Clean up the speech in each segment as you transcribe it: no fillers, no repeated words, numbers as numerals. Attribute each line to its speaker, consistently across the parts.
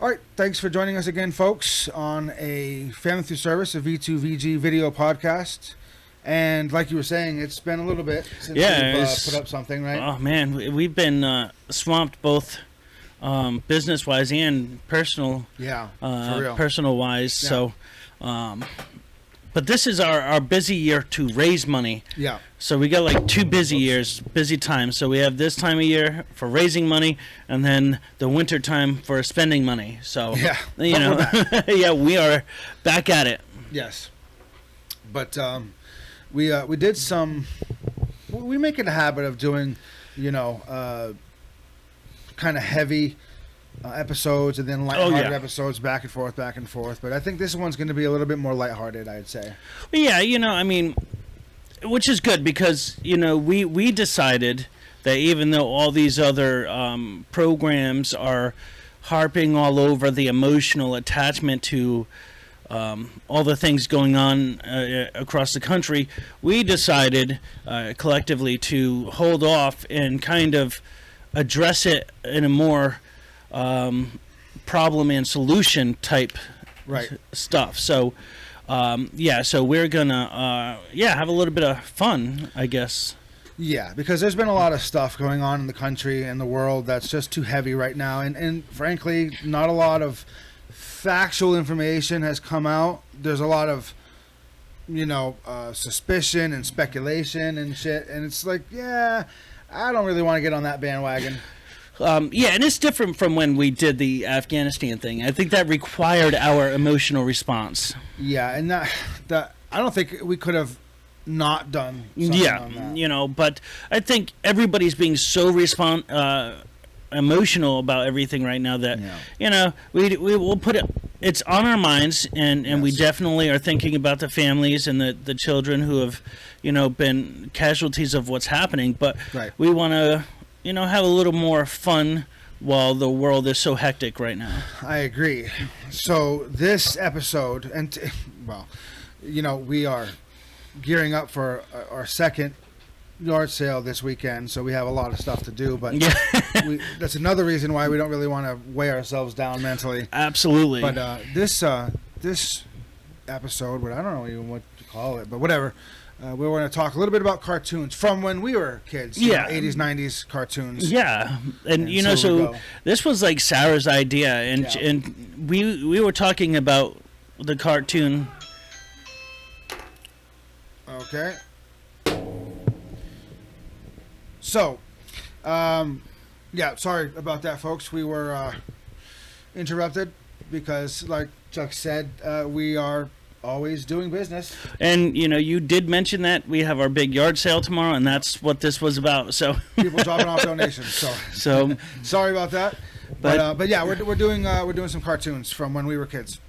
Speaker 1: All right, thanks for joining us again, folks, on a Family Through Service, a V2VG video podcast. And like you were saying, it's been a little bit since we've put up something, right?
Speaker 2: Oh, man, we've been swamped both business-wise and personal.
Speaker 1: Yeah, for real.
Speaker 2: Personal-wise.
Speaker 1: Yeah.
Speaker 2: So, but this is our busy year to raise money.
Speaker 1: Yeah.
Speaker 2: So we got like 2 busy times. So we have this time of year for raising money, and then the winter time for spending money. So
Speaker 1: Yeah,
Speaker 2: you know, yeah, we are back at it.
Speaker 1: Yes, but we did some. We make it a habit of doing, kind of heavy episodes and then lighthearted episodes back and forth. But I think this one's going to be a little bit more lighthearted, I'd say.
Speaker 2: Yeah, I mean, which is good because, we decided that even though all these other programs are harping all over the emotional attachment to all the things going on across the country, we decided collectively to hold off and kind of address it in a more problem and solution type stuff. So, so we're gonna, have a little bit of fun, I guess.
Speaker 1: Yeah, because there's been a lot of stuff going on in the country and the world that's just too heavy right now. And frankly, not a lot of factual information has come out. There's a lot of, suspicion and speculation and shit. And it's like, I don't really want to get on that bandwagon.
Speaker 2: And it's different from when we did the Afghanistan thing. I think that required our emotional response.
Speaker 1: Yeah, and that I don't think we could have not done something on that.
Speaker 2: But I think everybody's being so emotional about everything right now that we will put it. It's on our minds, and we definitely are thinking about the families and the children who have been casualties of what's happening. But we want to have a little more fun while the world is so hectic right now.
Speaker 1: I agree. So this episode, we are gearing up for our second yard sale this weekend, so we have a lot of stuff to do, but that's another reason why we don't really want to weigh ourselves down mentally.
Speaker 2: Absolutely.
Speaker 1: But this episode, I don't know even what to call it, but whatever, we're going to talk a little bit about cartoons from when we were kids. 80s, 90s cartoons.
Speaker 2: Yeah, and so this was like Sarah's idea, and we were talking about the cartoon.
Speaker 1: Okay. So, sorry about that, folks. We were interrupted because, like Chuck said, we are always doing business. And,
Speaker 2: you did mention that we have our big yard sale tomorrow, and that's what this was about. So
Speaker 1: people dropping off donations. So sorry about that. But we're doing some cartoons from when we were kids.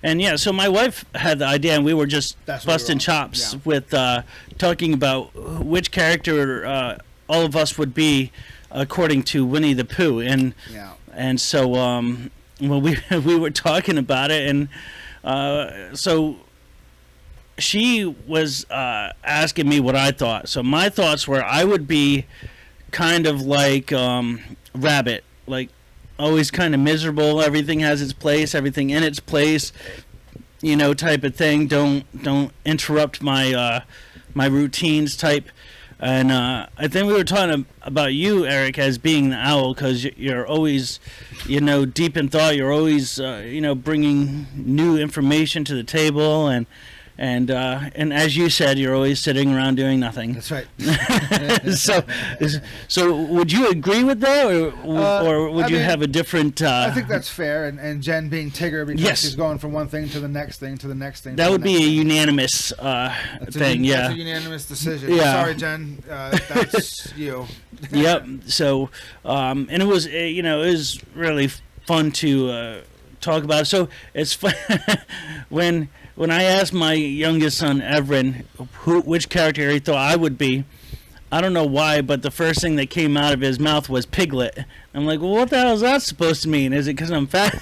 Speaker 2: And so my wife had the idea, and we were just busting chops with talking about which character all of us would be according to Winnie the Pooh, and so we were talking about it, and so she was asking me what I thought. So my thoughts were I would be kind of like Rabbit, like always kind of miserable. Everything has its place, everything in its place, type of thing. Don't interrupt my my routines type. And I think we were talking about you, Eric, as being the owl, because you're always, deep in thought. You're always, bringing new information to the table, and as you said, you're always sitting around doing nothing.
Speaker 1: That's right.
Speaker 2: So would you agree with that, or would you have a different?
Speaker 1: I think that's fair, and Jen being Tigger because she's going from one thing to the next thing to the next thing.
Speaker 2: That would be a unanimous thing.
Speaker 1: That's a unanimous decision. Yeah. Sorry, Jen. That's you.
Speaker 2: Yep. So, and it was it was really fun to talk about it. So it's fun when I asked my youngest son, Everin, which character he thought I would be, I don't know why, but the first thing that came out of his mouth was Piglet. I'm like, well, what the hell is that supposed to mean? Is it because I'm fat?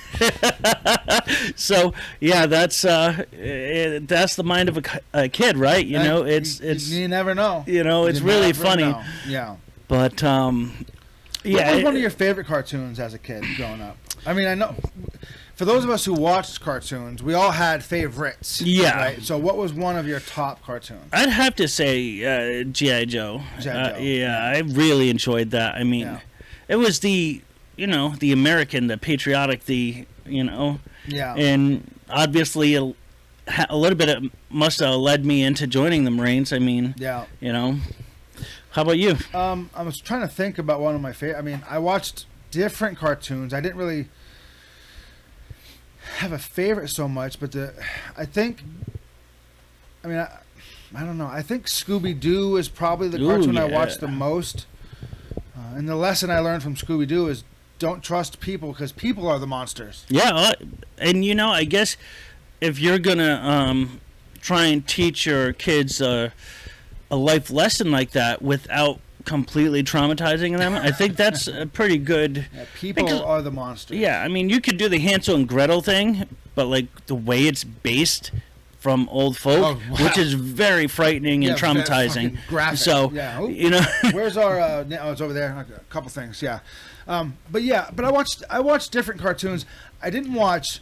Speaker 2: So, that's the mind of a kid, right?
Speaker 1: It's you never know.
Speaker 2: It's really funny.
Speaker 1: Yeah.
Speaker 2: But
Speaker 1: Yeah. What was one of your favorite cartoons as a kid growing up? I mean, I know for those of us who watched cartoons, we all had favorites.
Speaker 2: Yeah.
Speaker 1: Right? So what was one of your top cartoons?
Speaker 2: I'd have to say G.I. Joe. Yeah, I really enjoyed that. I mean, it was the American, the patriotic,
Speaker 1: Yeah.
Speaker 2: And obviously a little bit of must have led me into joining the Marines. I mean,
Speaker 1: yeah.
Speaker 2: How about you?
Speaker 1: I was trying to think about one of my favorite. I mean, I watched different cartoons. I didn't really have a favorite so much, but I don't know. I think Scooby-Doo is probably the cartoon I watched the most. And the lesson I learned from Scooby-Doo is don't trust people because people are the monsters.
Speaker 2: Yeah, and I guess if you're gonna try and teach your kids a life lesson like that without completely traumatizing them, I think that's a pretty good.
Speaker 1: Yeah, people are the monsters.
Speaker 2: Yeah, I mean, you could do the Hansel and Gretel thing, but like the way it's based from old folk, which is very frightening and traumatizing.
Speaker 1: Graphic.
Speaker 2: So,
Speaker 1: where's our? It's over there. A couple things. Yeah, but I watched different cartoons. I didn't watch.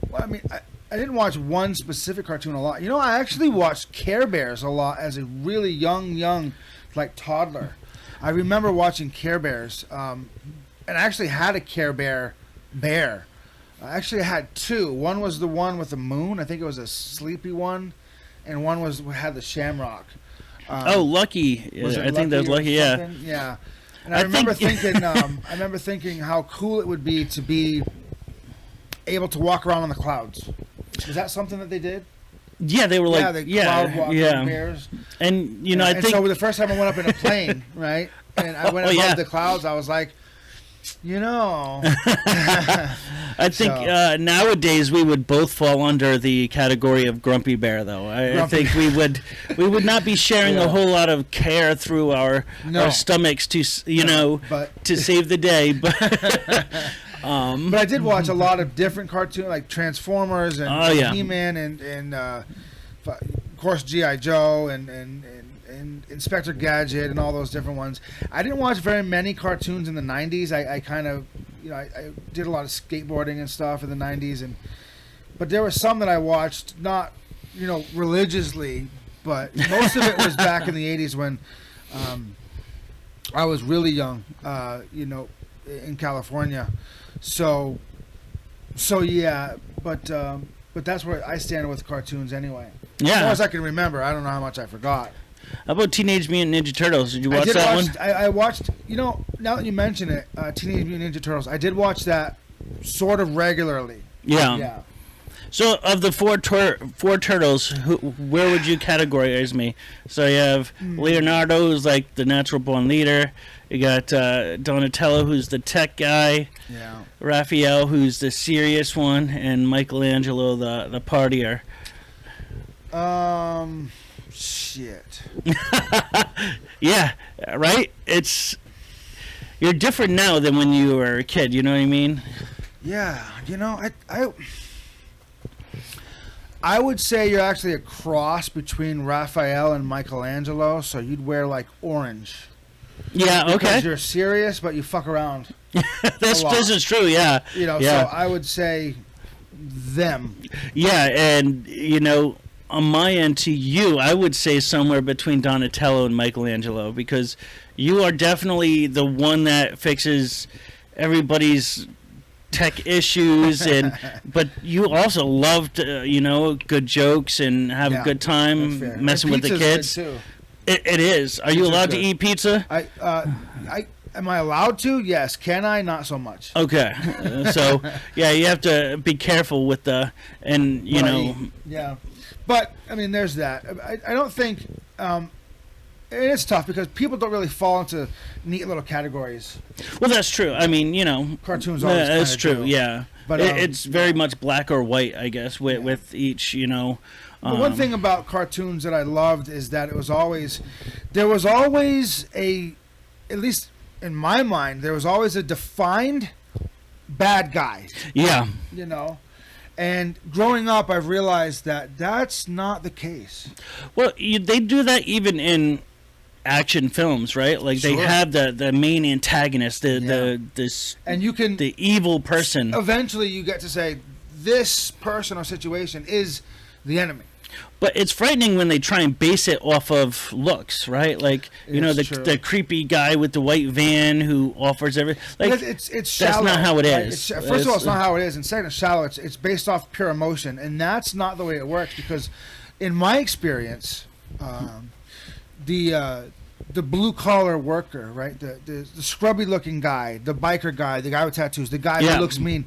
Speaker 1: Well, I mean, I didn't watch one specific cartoon a lot. I actually watched Care Bears a lot as a really young, like toddler. I remember watching Care Bears, and I actually had a Care Bear. I actually had two. One was the one with the moon. I think it was a sleepy one, and one had the shamrock.
Speaker 2: Lucky. I think that was Lucky. Yeah.
Speaker 1: Yeah. And I remember thinking how cool it would be to be able to walk around on the clouds. Is that something that they did?
Speaker 2: Yeah, they were like
Speaker 1: cloud walking bears.
Speaker 2: And I think
Speaker 1: so the first time I went up in a plane, right? And I went above the clouds, I was like,
Speaker 2: I think nowadays we would both fall under the category of grumpy bear, though. I think we would not be sharing a whole lot of care through our stomachs to to save the day. But
Speaker 1: but I did watch a lot of different cartoons like Transformers and He-Man and of course G.I. Joe and Inspector Gadget and all those different ones. I didn't watch very many cartoons in the 90s. I kind of, I did a lot of skateboarding and stuff in the 90s, but there were some that I watched, not, religiously, but most of it was back in the 80s when I was really young, in California. So yeah, but that's where I stand with cartoons anyway.
Speaker 2: Yeah.
Speaker 1: As far as I can remember, I don't know how much I forgot.
Speaker 2: How about Teenage Mutant Ninja Turtles? Did you watch that one?
Speaker 1: I watched, now that you mention it, Teenage Mutant Ninja Turtles, I did watch that sort of regularly.
Speaker 2: Yeah. So, of the four turtles, where would you categorize me? So, you have Leonardo, who's like the natural born leader. You got Donatello, who's the tech guy.
Speaker 1: Yeah.
Speaker 2: Raphael, who's the serious one. And Michelangelo, the partier.
Speaker 1: Shit.
Speaker 2: Yeah, right? You're different now than when you were a kid, you know what I mean?
Speaker 1: Yeah, I would say you're actually a cross between Raphael and Michelangelo, so you'd wear like orange.
Speaker 2: Yeah, okay.
Speaker 1: Because you're serious, but you fuck around.
Speaker 2: This is true, yeah.
Speaker 1: So I would say them.
Speaker 2: Yeah, and on my end to you, I would say somewhere between Donatello and Michelangelo, because you are definitely the one that fixes everybody's tech issues, but you also loved, good jokes and have a good time messing with the kids.
Speaker 1: Good too.
Speaker 2: It is. Are you allowed to eat pizza?
Speaker 1: Am I allowed to? Yes. Can I? Not so much.
Speaker 2: Okay. So yeah, you have to be careful with
Speaker 1: Yeah. But, I mean, there's that. I don't think, and it's tough because people don't really fall into neat little categories.
Speaker 2: Well, that's true. I mean,
Speaker 1: cartoons always
Speaker 2: that's true,
Speaker 1: do.
Speaker 2: yeah. But it's very much black or white, I guess, with each,
Speaker 1: The one thing about cartoons that I loved is that there was always at least in my mind, there was always a defined bad guy.
Speaker 2: Yeah.
Speaker 1: And growing up, I've realized that that's not the case.
Speaker 2: Well, they do that even in action films, right? Like they have the main antagonist, and you can the evil person.
Speaker 1: Eventually, you get to say this person or situation is the enemy.
Speaker 2: But it's frightening when they try and base it off of looks, right? Like the creepy guy with the white van who offers everything. Like
Speaker 1: it's shallow.
Speaker 2: That's not how it is.
Speaker 1: First of all, it's not how it is, and second, it's shallow. It's based off pure emotion, and that's not the way it works. Because, in my experience, the blue collar worker, right? The scrubby looking guy, the biker guy, the guy with tattoos, the guy who looks mean,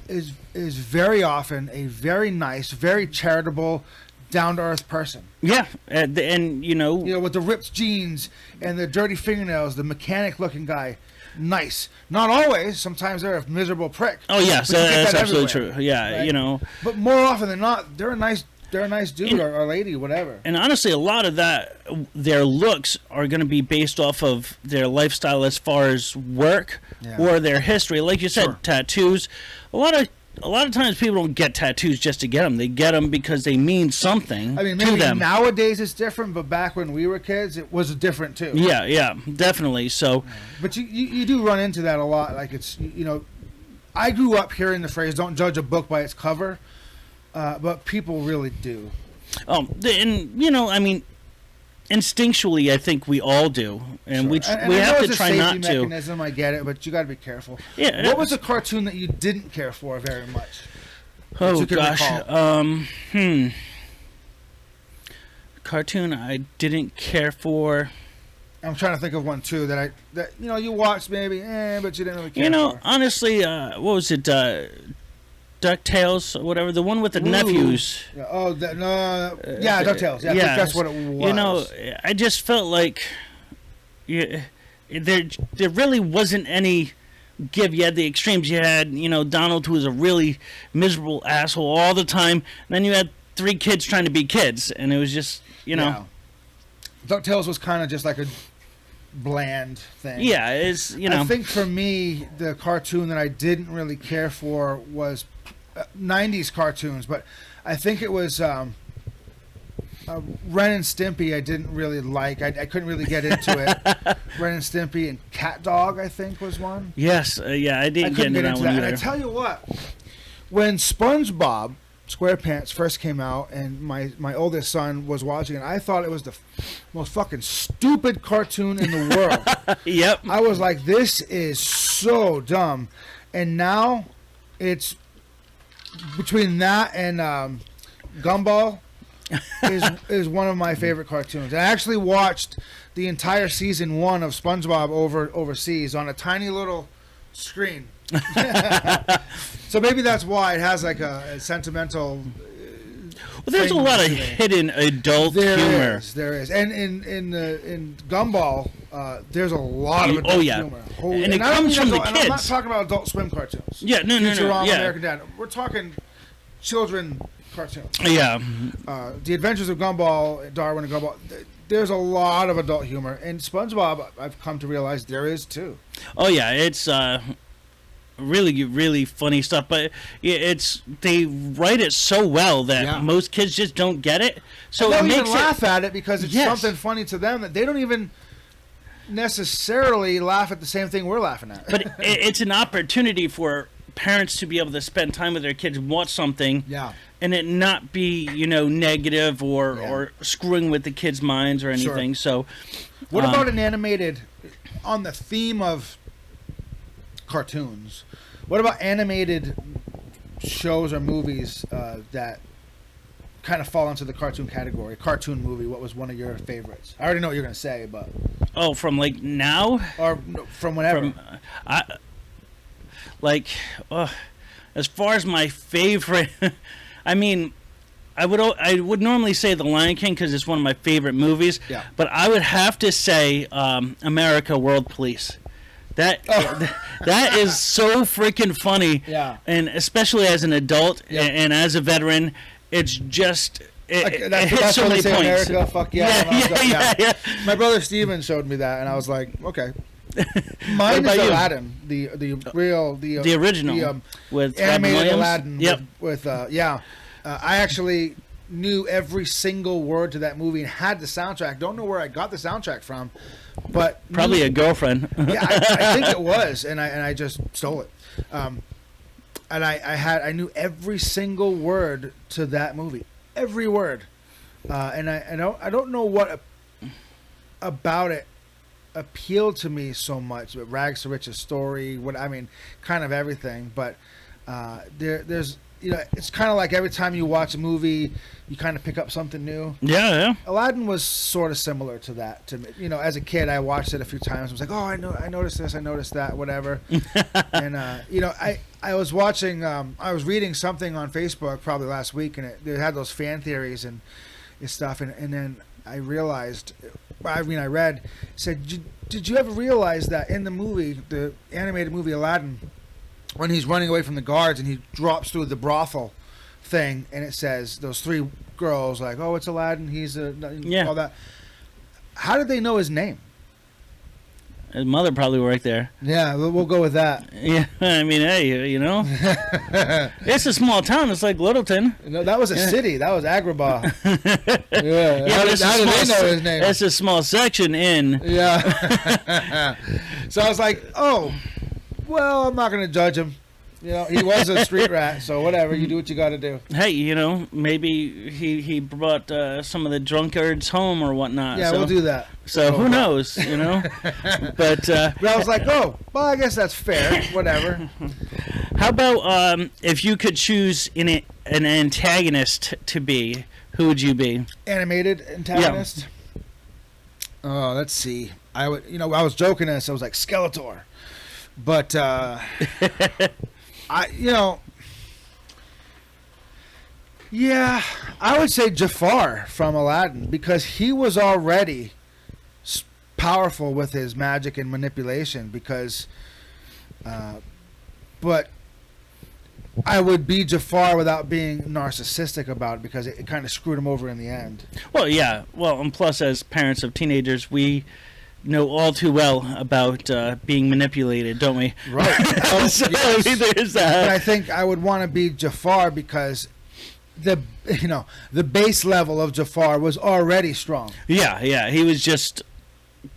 Speaker 1: is very often a very nice, very charitable, down to earth person.
Speaker 2: Yeah, and you know
Speaker 1: with the ripped jeans and the dirty fingernails, the mechanic looking guy. Nice. Not always. Sometimes they're a miserable prick.
Speaker 2: Oh yes, that's absolutely true. Yeah,
Speaker 1: right? But more often than not, they're a nice dude or lady, whatever.
Speaker 2: And honestly, a lot of their looks are going to be based off of their lifestyle as far as work or their history. Like you said, tattoos. A lot of times people don't get tattoos just to get them. They get them because they mean something.
Speaker 1: I mean,
Speaker 2: maybe
Speaker 1: to them. Nowadays it's different, but back when we were kids, it was different too.
Speaker 2: Yeah, definitely. So,
Speaker 1: but you do run into that a lot. Like it's I grew up hearing the phrase "Don't judge a book by its cover." But people really do.
Speaker 2: And I mean, instinctually, I think we all do, and we have to try not to.
Speaker 1: Mechanism, I get it, but you got to be careful.
Speaker 2: Yeah.
Speaker 1: What was a cartoon that you didn't care for very much?
Speaker 2: Oh gosh, cartoon I didn't care for.
Speaker 1: I'm trying to think of one too that you watched maybe, but you didn't really care for.
Speaker 2: Honestly, what was it? DuckTales or whatever, the one with the nephews.
Speaker 1: DuckTales. Yeah, I think that's what it was.
Speaker 2: I just felt like there really wasn't any give. You had the extremes. You had, Donald, who was a really miserable asshole all the time. And then you had 3 kids trying to be kids, and it was just,
Speaker 1: DuckTales was kind of just like a bland thing.
Speaker 2: Yeah, it's,
Speaker 1: I think for me, the cartoon that I didn't really care for was 90s cartoons, but I think it was Ren and Stimpy. I didn't really like. I couldn't really get into it. Ren and Stimpy and Cat Dog, I think, was one.
Speaker 2: Yes, I didn't get into that one either.
Speaker 1: And I tell you what, when SpongeBob SquarePants first came out, and my oldest son was watching it, I thought it was the most fucking stupid cartoon in the world.
Speaker 2: Yep.
Speaker 1: I was like, this is so dumb. And now it's between that and Gumball is one of my favorite cartoons. I actually watched the entire season 1 of SpongeBob overseas on a tiny little screen. So maybe that's why it has like a sentimental.
Speaker 2: Well, there's a lot of hidden adult humor.
Speaker 1: There is, and in Gumball, there's a lot of adult humor.
Speaker 2: And it comes from the kids.
Speaker 1: I'm not talking about Adult Swim cartoons.
Speaker 2: Yeah, no.
Speaker 1: American Dad. We're talking children cartoons.
Speaker 2: Yeah.
Speaker 1: The Adventures of Gumball, Darwin and Gumball. There's a lot of adult humor, and SpongeBob, I've come to realize there is too.
Speaker 2: Oh yeah, it's really, really funny stuff. But they write it so well that most kids just don't get it. So
Speaker 1: they don't even laugh at it because it's something funny to them that they don't even necessarily laugh at the same thing we're laughing at.
Speaker 2: But it's an opportunity for parents to be able to spend time with their kids and watch something.
Speaker 1: Yeah.
Speaker 2: And it not be, negative or screwing with the kids' minds or anything.
Speaker 1: Sure.
Speaker 2: So,
Speaker 1: what about an animated, on the theme of cartoons, what about animated shows or movies that kind of fall into the cartoon category? Cartoon movie, what was one of your favorites? I already know what you're going to say, but...
Speaker 2: Oh, from like now?
Speaker 1: Or from whenever?
Speaker 2: As far as my favorite... I mean, I would normally say The Lion King because it's one of my favorite movies.
Speaker 1: Yeah.
Speaker 2: But I would have to say America World Police. That is so freaking funny.
Speaker 1: Yeah.
Speaker 2: And especially as an adult and as a veteran, it's just it hits so many points.
Speaker 1: America, fuck yeah. Yeah. My brother Steven showed me that, and I was like, okay. Mine is Aladdin, the
Speaker 2: original
Speaker 1: the
Speaker 2: with
Speaker 1: animated
Speaker 2: Robin
Speaker 1: Aladdin.
Speaker 2: Yep.
Speaker 1: I actually knew every single word to that movie and had the soundtrack. Don't know where I got the soundtrack from, but
Speaker 2: probably a girlfriend.
Speaker 1: Yeah, I think it was, and I just stole it. And I knew every single word to that movie, every word, and I don't know what about it appealed to me so much. But Rags to Riches story, kind of everything. But there's it's kind of like every time you watch a movie, you kind of pick up something new.
Speaker 2: Yeah.
Speaker 1: Aladdin was sort of similar to that to me. As a kid, I watched it a few times. I was like, oh, I noticed this, I noticed that, whatever. And I was watching, I was reading something on Facebook probably last week, and they had those fan theories and stuff, and then I realized, I read, said, did you ever realize that in the movie, the animated movie Aladdin, when he's running away from the guards and he drops through the brothel thing, and it says those three girls like, oh, it's Aladdin, he's all that. How did they know his name?
Speaker 2: His mother probably worked there.
Speaker 1: Yeah, we'll go with that.
Speaker 2: Yeah, I mean, hey, it's a small town. It's like Littleton.
Speaker 1: No, that was a city. That was Agrabah. Yeah. How did they know his name?
Speaker 2: It's a small section in.
Speaker 1: Yeah. So I was like, oh, well, I'm not going to judge him. He was a street rat, so whatever. You do what you got to do.
Speaker 2: Hey, maybe he brought some of the drunkards home or whatnot.
Speaker 1: Yeah, we'll do that.
Speaker 2: So who knows, But
Speaker 1: I was like, oh, well, I guess that's fair. Whatever.
Speaker 2: How about if you could choose an antagonist to be, who would you be?
Speaker 1: Animated antagonist? Yeah. Oh, let's see. I was joking this. I was like Skeletor. But I would say Jafar from Aladdin, because he was already powerful with his magic and manipulation. But I would be Jafar without being narcissistic about it, because it kind of screwed him over in the end.
Speaker 2: Well, yeah. Well, and plus, as parents of teenagers, we know all too well about being manipulated, don't we?
Speaker 1: Right.
Speaker 2: So, yes. There's that.
Speaker 1: But I think I would want to be Jafar because the base level of Jafar was already strong.
Speaker 2: Yeah. He was just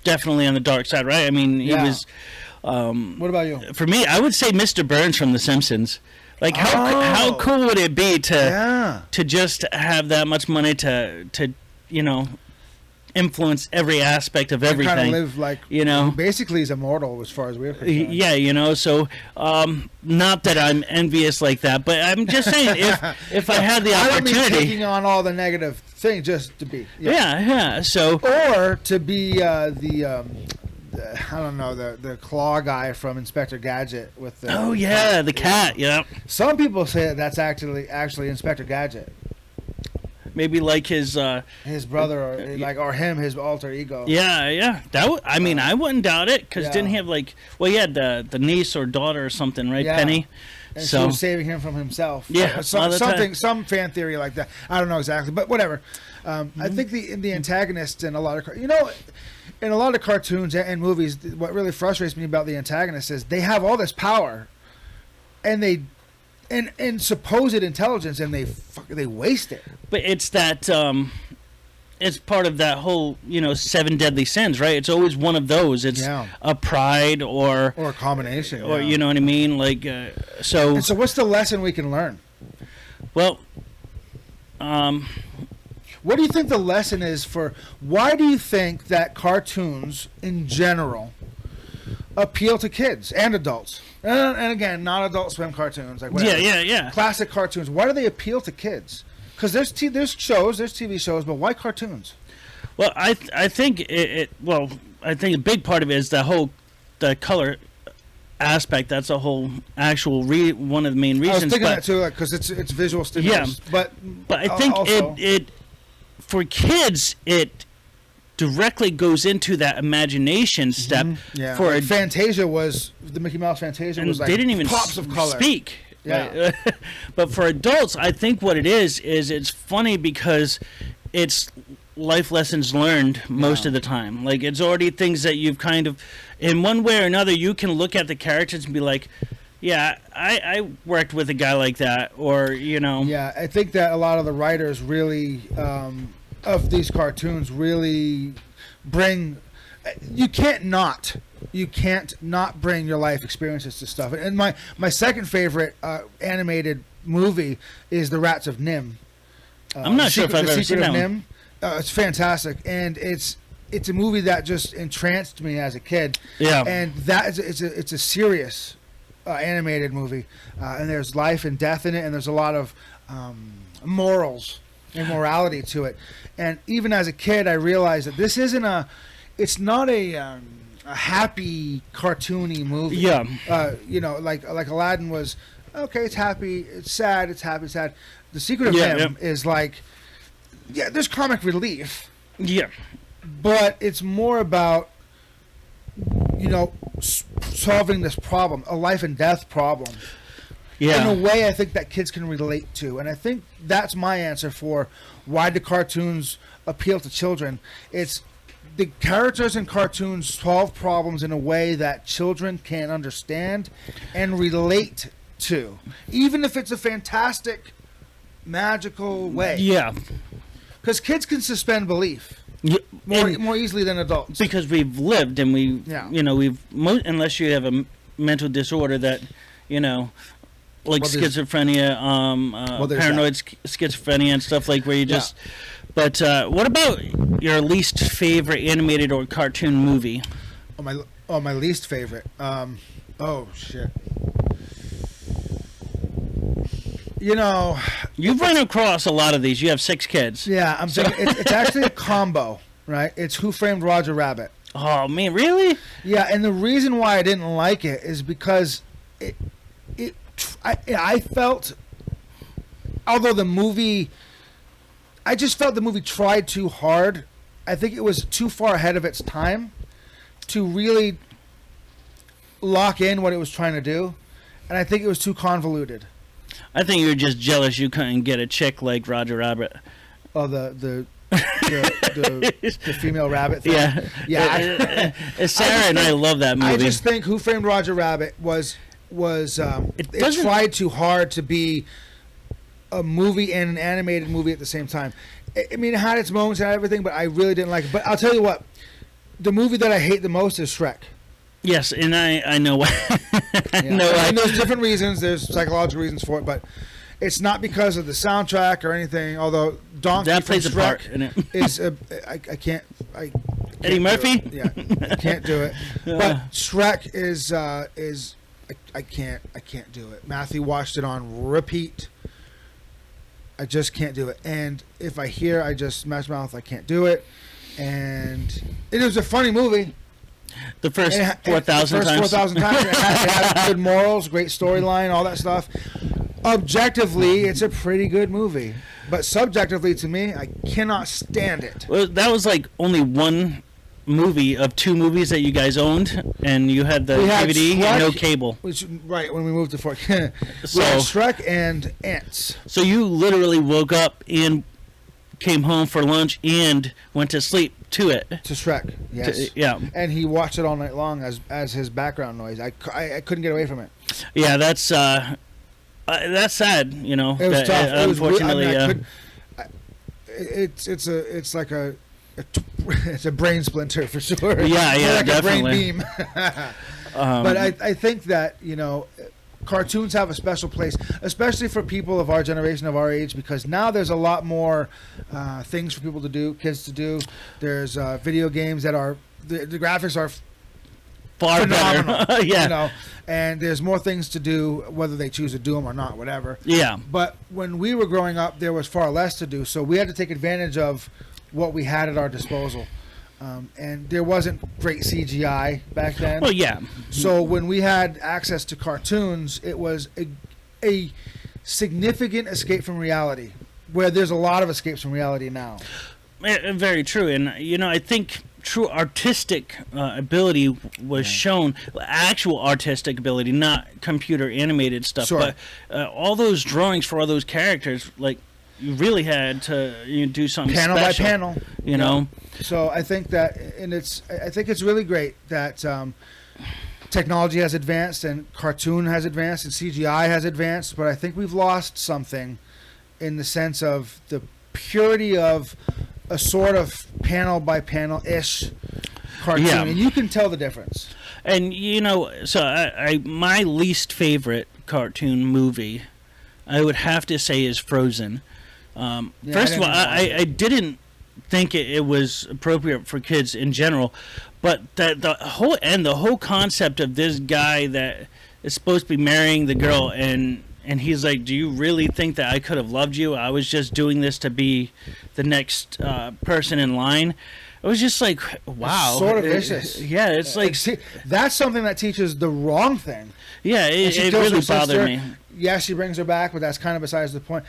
Speaker 2: definitely on the dark side, right? I mean, he was.
Speaker 1: What about you?
Speaker 2: For me, I would say Mr. Burns from The Simpsons. Like, how cool would it be to just have that much money to influence every aspect of everything.
Speaker 1: Kind of live like, basically he's immortal as far as we're concerned.
Speaker 2: Yeah, so not that I'm envious like that, but I'm just saying if I had the opportunity.
Speaker 1: I don't mean taking on all the negative things, just to be.
Speaker 2: Yeah. So
Speaker 1: or to be the claw guy from Inspector Gadget with the.
Speaker 2: Oh yeah, the cat. Yeah.
Speaker 1: Some people say that's actually Inspector Gadget.
Speaker 2: Maybe like his
Speaker 1: brother or him, his alter ego.
Speaker 2: Yeah. I wouldn't doubt it, because didn't he have he had the niece or daughter or something, right? Yeah. Penny.
Speaker 1: And so she was saving him from himself.
Speaker 2: Yeah,
Speaker 1: some fan theory like that. I don't know exactly, but whatever. I think the antagonists in a lot of in a lot of cartoons and movies, what really frustrates me about the antagonists is they have all this power, and and supposed intelligence, and they waste it.
Speaker 2: But it's that it's part of that whole 7 deadly sins, right? It's always one of those. It's a pride or
Speaker 1: a combination,
Speaker 2: or you know what I mean. Like so.
Speaker 1: And so, what's the lesson we can learn?
Speaker 2: Well,
Speaker 1: what do you think the lesson is for? Why do you think that cartoons in general appeal to kids and adults? And again, not Adult Swim cartoons, like whatever.
Speaker 2: Yeah.
Speaker 1: Classic cartoons. Why do they appeal to kids? Because there's TV shows, but why cartoons?
Speaker 2: Well, I think I think a big part of it is the color aspect. That's a whole actual one of the main reasons.
Speaker 1: I was thinking that too, because it's visual stimulus.
Speaker 2: Yeah, but I think also, it for kids it directly goes into that imagination step.
Speaker 1: Yeah. For Fantasia was the Mickey Mouse Fantasia was like they didn't even pops of color.
Speaker 2: Speak.
Speaker 1: Yeah.
Speaker 2: Right? But for adults, I think what it is it's funny because it's life lessons learned most of the time. Like, it's already things that you've kind of, in one way or another, you can look at the characters and be like, Yeah, I worked with a guy like that, or
Speaker 1: Yeah, I think that a lot of the writers really of these cartoons really bring. You can't not bring your life experiences to stuff. And my second favorite animated movie is The Rats of Nim.
Speaker 2: I'm not sure if I've ever seen that one.
Speaker 1: It's fantastic, and it's a movie that just entranced me as a kid.
Speaker 2: Yeah,
Speaker 1: and it's a serious animated movie, and there's life and death in it, and there's a lot of morals and morality to it. And even as a kid, I realized that this isn't it's not a happy cartoony movie.
Speaker 2: Yeah,
Speaker 1: like Aladdin was. Okay, it's happy, it's sad, it's happy, it's sad. The Secret of Nim is like, there's comic relief.
Speaker 2: Yeah,
Speaker 1: but it's more about solving this problem, a life and death problem.
Speaker 2: Yeah.
Speaker 1: In a way I think that kids can relate to. And I think that's my answer for why do cartoons appeal to children. It's the characters in cartoons solve problems in a way that children can understand and relate to. Even if it's a fantastic, magical way.
Speaker 2: Yeah.
Speaker 1: Because kids can suspend belief. More easily than adults,
Speaker 2: because we've lived and unless you have a mental disorder that schizophrenia, paranoid schizophrenia and stuff, like where you just but what about your least favorite animated or cartoon movie?
Speaker 1: My least favorite, oh shit,
Speaker 2: you've run across a lot of these. You have 6 kids.
Speaker 1: Yeah, I'm thinking it's actually a combo, right? It's Who Framed Roger Rabbit.
Speaker 2: Oh man, really?
Speaker 1: Yeah, and the reason why I didn't like it is because I felt, although the movie, I just felt the movie tried too hard. I think it was too far ahead of its time to really lock in what it was trying to do, and I think it was too convoluted.
Speaker 2: I think you're just jealous you couldn't get a chick like Roger Rabbit.
Speaker 1: Oh, the female rabbit thing.
Speaker 2: Yeah. Sarah and I love that movie.
Speaker 1: I just think Who Framed Roger Rabbit was it tried too hard to be a movie and an animated movie at the same time. I mean, it had its moments and everything, but I really didn't like it. But I'll tell you what, the movie that I hate the most is Shrek.
Speaker 2: Yes, and I know why.
Speaker 1: And there's different reasons. There's psychological reasons for it, but it's not because of the soundtrack or anything. Although Donkey
Speaker 2: that plays
Speaker 1: Shrek
Speaker 2: a part in it.
Speaker 1: is I can't
Speaker 2: Eddie Murphy.
Speaker 1: Yeah, I can't do it. But Shrek is I can't do it. Matthew watched it on repeat. I just can't do it. And if I hear, I just smash my mouth. I can't do it. And it was a funny movie.
Speaker 2: The first 4,000 times.
Speaker 1: 4,000 times. It had good morals, great storyline, all that stuff. Objectively, it's a pretty good movie. But subjectively, to me, I cannot stand it.
Speaker 2: Well, that was like only one movie of 2 movies that you guys owned, and you had the DVD Shrek, and no cable.
Speaker 1: Right, when we moved to Fort Kent. So, we had Shrek and Ants.
Speaker 2: So you literally woke up and came home for lunch and went to sleep to it.
Speaker 1: To Shrek, yes.
Speaker 2: Yeah.
Speaker 1: And he watched it all night long as his background noise. I couldn't get away from it.
Speaker 2: Yeah, that's sad, you know.
Speaker 1: It was tough.
Speaker 2: Unfortunately,
Speaker 1: it's like it's a brain splinter for sure.
Speaker 2: Yeah,
Speaker 1: like
Speaker 2: definitely.
Speaker 1: A brain beam. But I think that, cartoons have a special place, especially for people of our generation, of our age, because now there's a lot more things for people to do, kids to do. There's video games that are the graphics are
Speaker 2: far
Speaker 1: phenomenal,
Speaker 2: better. Yeah,
Speaker 1: and there's more things to do, whether they choose to do them or not, whatever.
Speaker 2: Yeah.
Speaker 1: But when we were growing up, there was far less to do, so we had to take advantage of what we had at our disposal. And there wasn't great CGI back then.
Speaker 2: Well, yeah.
Speaker 1: So when we had access to cartoons, it was a significant escape from reality, where there's a lot of escapes from reality now.
Speaker 2: Very true. And, I think true artistic ability was shown, actual artistic ability, not computer animated stuff.
Speaker 1: Sure.
Speaker 2: But all those drawings for all those characters, like, you really had to do something
Speaker 1: panel
Speaker 2: special,
Speaker 1: by panel,
Speaker 2: you know.
Speaker 1: So I think that, and I think it's really great that technology has advanced and cartoon has advanced and CGI has advanced, but I think we've lost something in the sense of the purity of a sort of panel by panel ish cartoon, and you can tell the difference.
Speaker 2: And so I my least favorite cartoon movie, I would have to say, is Frozen. First of all, I didn't think it was appropriate for kids in general, but the whole concept of this guy that is supposed to be marrying the girl, and he's like, do you really think that I could have loved you? I was just doing this to be the next person in line. It was just like, wow.
Speaker 1: It's sort of vicious.
Speaker 2: Yeah, it's like...
Speaker 1: That's something that teaches the wrong thing.
Speaker 2: Yeah, it really bothered me.
Speaker 1: Yeah, she brings her back, but that's kind of besides the point.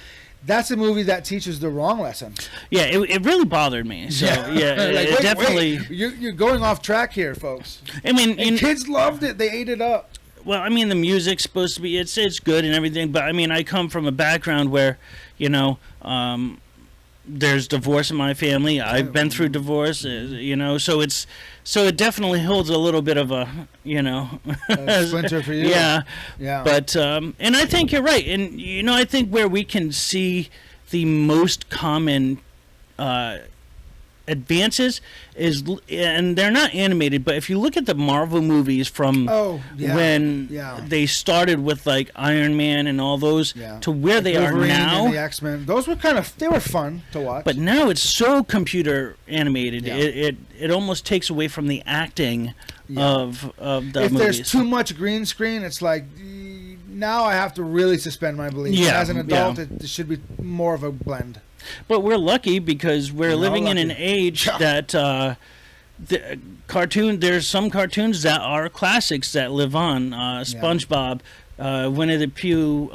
Speaker 1: That's a movie that teaches the wrong lesson.
Speaker 2: Yeah, it really bothered me. So, it definitely...
Speaker 1: Wait. You're going off track here, folks.
Speaker 2: I mean...
Speaker 1: And kids loved it. They ate it up.
Speaker 2: Well, I mean, the music's supposed to be... It's good and everything, but, I mean, I come from a background where, there's divorce in my family. I've been through divorce, so it definitely holds a little bit of a
Speaker 1: splinter for you.
Speaker 2: Yeah. But and I think you're right, and I think where we can see the most common advances is, and they're not animated, but if you look at the Marvel movies from when they started with like Iron Man and all those to where they are now,
Speaker 1: and the X-Men, those were they were fun to watch.
Speaker 2: But now it's so computer animated, it almost takes away from the acting of the
Speaker 1: if
Speaker 2: movies.
Speaker 1: There's too much green screen, it's like now I have to really suspend my belief. As an adult, it should be more of a blend.
Speaker 2: But we're lucky because we're living in an age that there's some cartoons that are classics that live on. SpongeBob, Winnie the Pooh,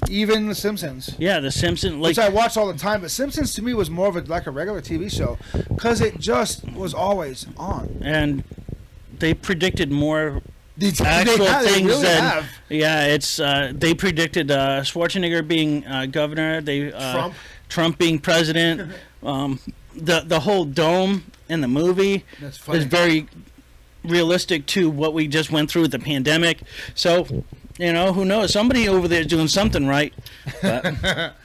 Speaker 1: even The Simpsons.
Speaker 2: Yeah, The Simpsons,
Speaker 1: which I watch all the time. But Simpsons to me was more of a regular TV show because it just was always on.
Speaker 2: And they predicted more actual things than they predicted Schwarzenegger being governor. Trump being president. The whole dome in the movie is very realistic to what we just went through with the pandemic. So, who knows? Somebody over there is doing something right. But.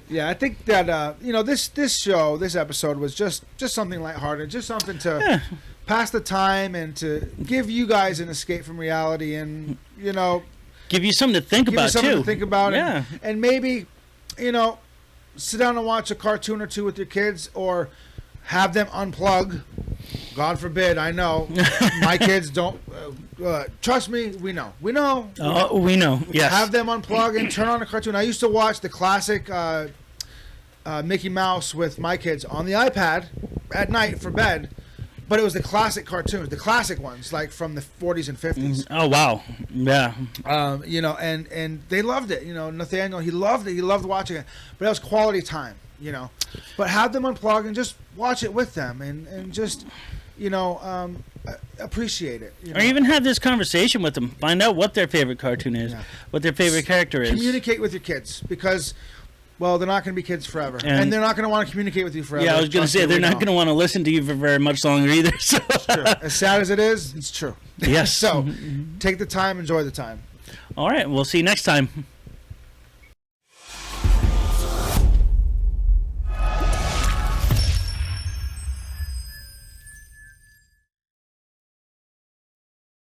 Speaker 1: Yeah, I think that this episode was just something lighthearted, just something to pass the time and to give you guys an escape from reality, and
Speaker 2: give you something to think about too.
Speaker 1: And maybe sit down and watch a cartoon or two with your kids, or have them unplug. God forbid, I know. My kids don't. Trust me, we know. We know.
Speaker 2: We know, yes.
Speaker 1: Have them unplug and turn on a cartoon. I used to watch the classic Mickey Mouse with my kids on the iPad at night for bed. But it was the classic cartoons, the classic ones, like from the 40s and 50s.
Speaker 2: Oh, wow. Yeah.
Speaker 1: And they loved it. Nathaniel, he loved it. He loved watching it. But it was quality time, But have them unplug and just watch it with them and just, appreciate it.
Speaker 2: Or even have this conversation with them. Find out what their favorite cartoon is, what their favorite character is.
Speaker 1: Communicate with your kids because... Well, they're not going to be kids forever. And they're not going to want to communicate with you forever.
Speaker 2: Yeah, I was going to say, they're not going to want to listen to you for very much longer either. So.
Speaker 1: It's true. As sad as it is, it's true.
Speaker 2: Yes.
Speaker 1: So, take the time, enjoy the time.
Speaker 2: All right, we'll see you next time.